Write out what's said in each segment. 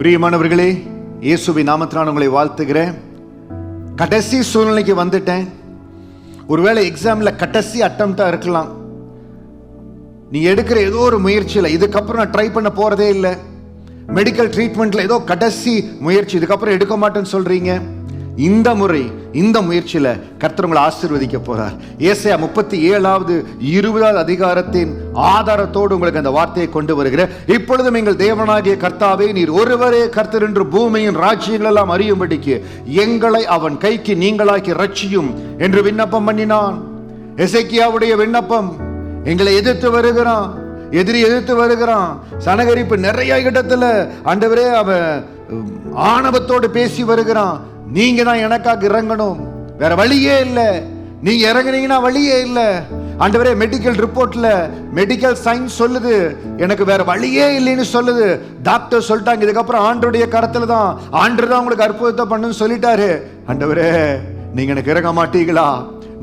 பிரியமானவர்களே, இயேசுவின் நாமத்தினால் உங்களை வாழ்த்துகிறேன். கடைசி சூழ்நிலைக்கு வந்துட்டேன். ஒருவேளை எக்ஸாம்ல கடைசி அட்டம்ப்டா இருக்கலாம். நீ எடுக்கிற ஏதோ ஒரு முயற்சியில் இதுக்கப்புறம் நான் ட்ரை பண்ண போறதே இல்லை, மெடிக்கல் ட்ரீட்மெண்ட்ல ஏதோ கடைசி முயற்சி, இதுக்கப்புறம் எடுக்க மாட்டேன்னு சொல்றீங்க. இந்த முறை இந்த முயற்சியில கர்த்தர் உங்களை ஆசீர்வதிக்க போறார். ஏசாயா 37:20 அதிகாரத்தின் ஆதாரத்தோடு உங்களுக்கு அந்த வார்த்தையை கொண்டு வருகிறேன். இப்பொழுதும் எங்கள் தேவனாகிய கர்த்தாவே, நீர் ஒருவரே கர்த்தர் என்று பூமியின் ராஜ்யங்கள் எல்லாம் அறியும்படிக்கு எங்களை அவன் கைக்கு நீங்களாக்கி ரட்சியும் என்று விண்ணப்பம் பண்ணினான். எசேக்கியாவுடைய விண்ணப்பம். எங்களை எதிர்த்து வருகிறான், எதிரி எதிர்த்து வருகிறான். சனகரிப்பு நிறைய இடத்துல ஆண்டவரே அவன் ஆணவத்தோடு பேசி வருகிறான். நீங்க தான் எனக்காக இறங்கணும், வேற வழியே இல்லை. நீங்க இறங்குனீங்கன்னா வழியே இல்லை. ஆண்டவரே, மெடிக்கல் ரிப்போர்ட்ல மெடிக்கல் சயின்ஸ் சொல்லுது எனக்கு வேற வழியே இல்லைன்னு சொல்லுது. டாக்டர் சொல்லிட்டாங்க இதுக்கப்புறம் ஆண்டருடைய கரத்துல தான், ஆண்டர் தான் உங்களுக்கு அற்புதத்தை பண்ணுன்னு சொல்லிட்டாரு. ஆண்டவரே, நீங்க எனக்கு இறங்க மாட்டீங்களா?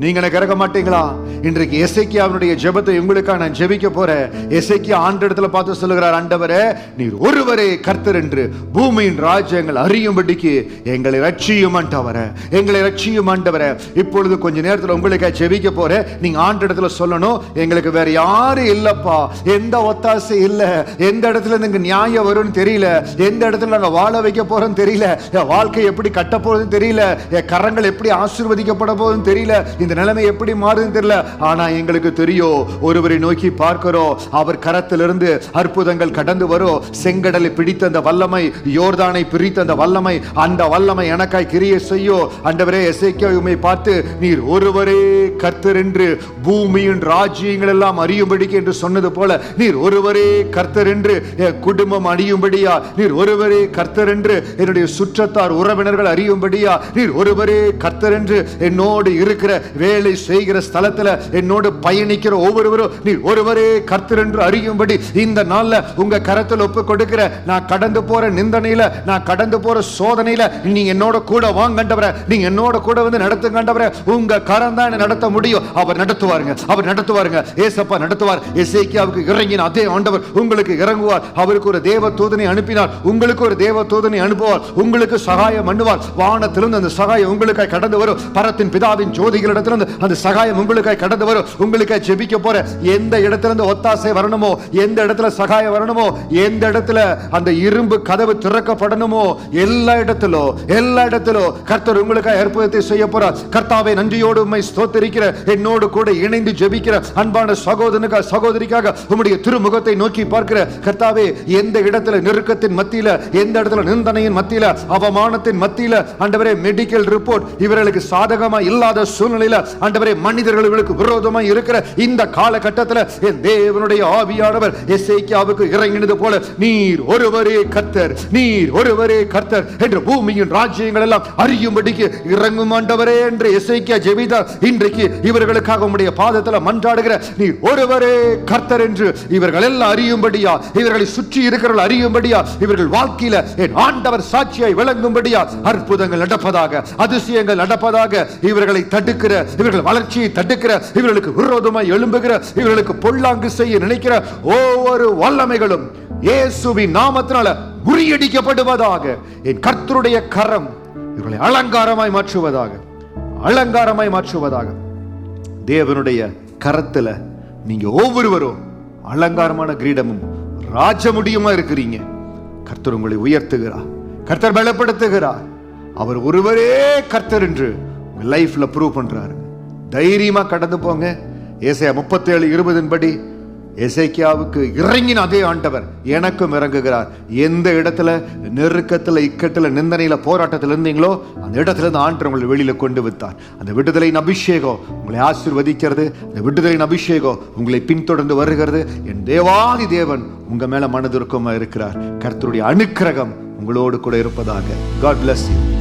நீங்க எனக்கு இறங்க மாட்டீங்களா? இன்றைக்கு எசேக்கியாவுடைய ஜெபத்தை உங்களுக்காக நான் ஜெபிக்க போறேன். எசேக்கியா ஆண்டவரிடத்துல பார்த்து சொல்லுகிறார், ஆண்டவரே, நீர் ஒருவரே கர்த்தர் என்று பூமியின் ராஜ்யங்கள் அறியும்படிக்கு எங்களை ரட்சியும் ஆண்டவரே, எங்களை ரட்சியும் ஆண்டவரே. இப்பொழுது கொஞ்ச நேரத்தில் உங்களுக்காக ஜெபிக்க போறேன். நீங்க ஆண்டவரிடத்துல சொல்லணும், எங்களுக்கு வேற யாரும் இல்லப்பா, எந்த ஒத்தாசை இல்ல, எந்த இடத்துல இருந்து நியாயம் வரும்னு தெரியல, எந்த இடத்துல நாங்க வாழ வைக்க போறோம்னு தெரியல, என் வாழ்க்கை எப்படி கட்ட போறதுன்னு தெரியல, என் கரங்கள் எப்படி ஆசீர்வதிக்கப்பட போகுதுன்னு தெரியல, இந்த நிலைமை எப்படி மாறுதுன்னு தெரியல. ஆனா எங்களுக்கு தெரியும், ஒருவரை நோக்கி பார்க்கிறோம், அவர் கரத்திலிருந்து அற்புதங்கள் கடந்து வரும். செங்கடலை பிடித்த அந்த வல்லமை, யோர்தானை பிரித்த அந்த வல்லமை, அந்த வல்லமை எனக்காய் கிரியை செய்யும். ஆண்டவரே, எசேக்கியாவை பார்த்து நீர் ஒருவரே கர்த்தர் என்று பூமியின் ராஜ்யங்கள் எல்லாம் அறியும்படிக்கு என்று சொன்னது போல, நீர் ஒருவரே கர்த்தர் என்று என் குடும்பம் அறியும்படியா, நீர் ஒருவரே கர்த்தர் என்று என்னுடைய சுற்றத்தார் உறவினர்கள் அறியும்படியா, நீர் ஒருவரே கர்த்தர் என்று என்னோடு இருக்கிற வேலை செய்கிற ஸ்தலத்துல என்னோடு பயணிக்கிற ஒவ்வொருவரும் நீர் ஒருவரே கர்த்தர் என்று அறியும்படி இந்த நாள்ல உங்க கரத்தில் ஒப்பு கொடுக்கிற. நான் கடந்து போற நிந்தனையில, நான் கடந்து போற சோதனையில நீங்க என்னோட கூட வாங்கண்டவர, நீங்க என்னோட கூட வந்து நடத்துங்கண்டவர. உங்க கரம் தான் நடத்த முடியும். அவர் நடத்துவாருங்க, அவர் நடத்துவாருங்க. ஏசப்பா நடத்துவார். எசேக்கியாவுக்கு இறங்கின அதே ஆண்டவர் உங்களுக்கு இறங்குவார். அவருக்கு ஒரு தேவ தூதனை அனுப்பினார், உங்களுக்கு ஒரு தேவ தூதனை அனுப்புவார், உங்களுக்கு சகாயம் பண்ணுவார். வானத்திலிருந்து அந்த சகாயம் உங்களுக்காக கடந்து வரும். பரத்தின் பிதாவின் ஜோதிகளிடத்திலிருந்து அந்த சகாயம் உங்களுக்காக கடந்து வரும். உங்களுக்காக ஜெபிக்க போற. எந்த இடத்துல இருந்து ஒத்தாசை வரணுமோ, எந்த இடத்துல சகாயம் வரணுமோ, எந்த இடத்துல அந்த இரும்பு கதவு திறக்கப்படணுமோ, எல்லா இடத்திலும் கர்த்தர் உங்களுக்காக அற்புதத்தை செய்ய போறார். கர்த்தாவே, நன்றியோடு உம்மை ஸ்தோத்திரிக்கிற, என்னோடு கூட இணைந்து ஜெபிக்கிற அன்பான சகோதரனுக்காக, சகோதரிக்காக உம்முடைய திருமுகத்தை நோக்கி பார்க்கிற கர்த்தாவே, எந்த இடத்துல நெருக்கத்தின் மத்தியில, எந்த இடத்துல நிந்தனையின் மத்தியில, அவமானத்தின் மத்தியில, ஆண்டவரே, மெடிக்கல் ரிப்போர்ட் இவர்களுக்கு சாதகமா இல்லாத சூழ்நிலையில, ஆண்டவரே, மனிதர்களுக்கு விரோதமாய் இருக்கிற இந்த காலகட்டத்தில் என் தேவனுடைய ஆவியானவர் எசேக்கியாவுக்கு இறங்கினது போல, நீர் ஒருவரே கர்த்தர், நீர் ஒருவரே கர்த்தர் என்று பூமியின் ராஜ்யங்கள் எல்லாம் அறியும்படிக்கு இறங்கும் ஆண்டவரே என்று எசேக்கியா ஜெபித்தார். இன்றைக்கு இவர்களுக்காக உம்முடைய பாதத்தில் மன்றாடுகிற, நீர் ஒருவரே கர்த்தர் என்று இவர்கள் எல்லாம் அறியும்படியா, இவர்களை சுற்றி இருக்கிறவர்கள் அறியும்படியா, இவர்கள் வாழ்க்கையில என் ஆண்டவர் சாட்சியாய் விளங்கும்படியா அற்புதங்கள் நடப்பதாக, அதிசயங்கள் நடப்பதாக, இவர்களை தடுக்கிற, இவர்கள் வளர்ச்சியை தடுக்கிற, இவர்களுக்கு விரோதமாய் எழும்புகிற, இவர்களுக்கு பொல்லாங்கு செய்ய நினைக்கிற ஒவ்வொரு வல்லமைகளும் இயேசுவின் நாமத்தினால முறியடிக்கப்படுவதாக. என் கர்த்தருடைய கரம் இவர்களை அலங்காரமாய் மாற்றுவதாக, அலங்காரமாய் மாற்றுவதாக. தேவனுடைய கரத்துல நீங்க ஒவ்வொருவரும் அலங்காரமான கிரீடமும் ராஜமுடியுமா இருக்கிறீங்க. கர்த்தர் உங்களை உயர்த்துகிறார், கர்த்தர் பலப்படுத்துகிறார். அவர் ஒருவரே கர்த்தர் என்று லைஃப்ல ப்ரூவ் பண்றாரு. தைரியமா கடந்து போங்க. ஏசாயா 37:20 படி எசேக்கியாவுக்கு இறங்கின அதே ஆண்டவர் எனக்கும் இறங்குகிறார். எந்த இடத்துல நெருக்கத்துல, இக்கத்துல, நிந்தனையில, போராட்டத்தில் இருந்தீங்களோ அந்த இடத்துல இருந்து ஆண்டவர் உங்களை வெளியில கொண்டு விட்டார். அந்த விடுதலையின் அபிஷேகம் உங்களை ஆசீர்வதிக்கிறது. அந்த விடுதலையின் அபிஷேகம் உங்களை பின்தொடர்ந்து வருகிறது. என் தேவாதி தேவன் உங்க மேல மனதுருக்கமா இருக்கிறார். கர்த்தருடைய அனுக்கிரகம் உங்களோடு கூட இருப்பதாக. God bless you.